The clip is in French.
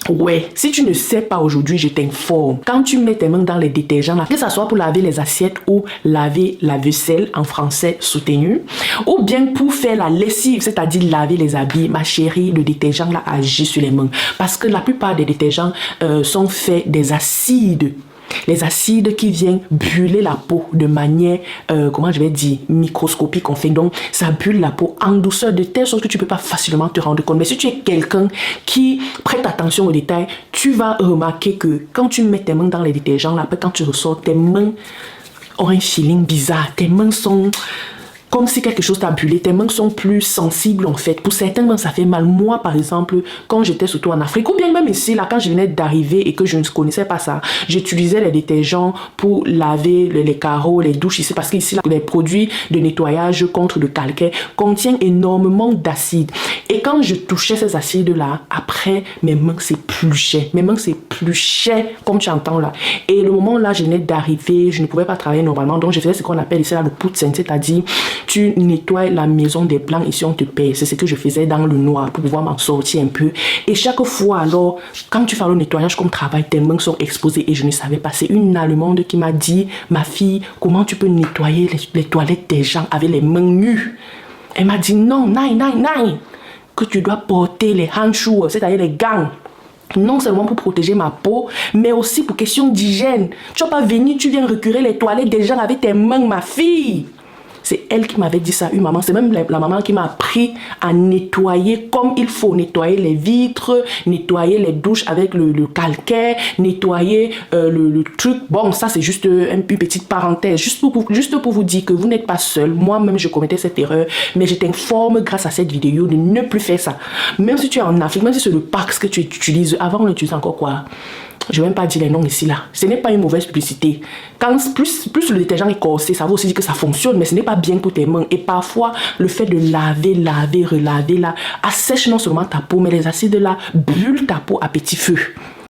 Ouais, si tu ne sais pas aujourd'hui, je t'informe. Quand tu mets tes mains dans les détergents, là, que ce soit pour laver les assiettes ou laver la vaisselle, en français soutenu, ou bien pour faire la lessive, c'est-à-dire laver les habits, ma chérie, le détergent là agit sur les mains. Parce que la plupart des détergents sont faits des acides. Les acides qui viennent brûler la peau de manière, comment je vais dire, microscopique en fait. Donc, ça brûle la peau en douceur de telle sorte que tu ne peux pas facilement te rendre compte. Mais si tu es quelqu'un qui prête attention aux détails, tu vas remarquer que quand tu mets tes mains dans les détergents, là, après quand tu ressors, tes mains ont un feeling bizarre. Tes mains sont comme si quelque chose t'a brûlé, tes mains sont plus sensibles en fait. Pour certains mains, ça fait mal. Moi, par exemple, quand j'étais surtout en Afrique, ou bien même ici, là, quand je venais d'arriver et que je ne connaissais pas ça, j'utilisais les détergents pour laver les carreaux, les douches ici, parce qu'ici, les produits de nettoyage contre le calcaire contiennent énormément d'acide. Et quand je touchais ces acides-là, après, mes mains s'épluchaient. Mes mains s'épluchaient, comme tu entends là. Et le moment là, je venais d'arriver, je ne pouvais pas travailler normalement, donc je faisais ce qu'on appelle ici là, le poutsen, c'est-à-dire tu nettoies la maison des blancs, ici on te paye. C'est ce que je faisais dans le noir pour pouvoir m'en sortir un peu. Et chaque fois alors, quand tu fais le nettoyage comme travail, tes mains sont exposées et je ne savais pas. C'est une Allemande qui m'a dit, ma fille, comment tu peux nettoyer les toilettes des gens avec les mains nues? Elle m'a dit non, non, que tu dois porter les handschuhe, c'est-à-dire les gants. Non seulement pour protéger ma peau, mais aussi pour question d'hygiène. Tu vas pas venir, tu viens recurer les toilettes des gens avec tes mains, ma fille. C'est elle qui m'avait dit ça, une maman. C'est même la maman qui m'a appris à nettoyer comme il faut. Nettoyer les vitres, nettoyer les douches avec le calcaire, nettoyer le truc. Bon, ça c'est juste une petite parenthèse. Juste pour vous dire que vous n'êtes pas seul. Moi-même, je commettais cette erreur. Mais je t'informe grâce à cette vidéo de ne plus faire ça. Même si tu es en Afrique, même si c'est le Pax que tu utilises. Avant, on utilisait encore quoi? Je ne vais même pas dire les noms ici là. Ce n'est pas une mauvaise publicité. Quand plus le détergent est corsé, ça veut aussi dire que ça fonctionne, mais ce n'est pas bien pour tes mains. Et parfois, le fait de laver, relaver là, assèche non seulement ta peau, mais les acides là brûlent ta peau à petit feu.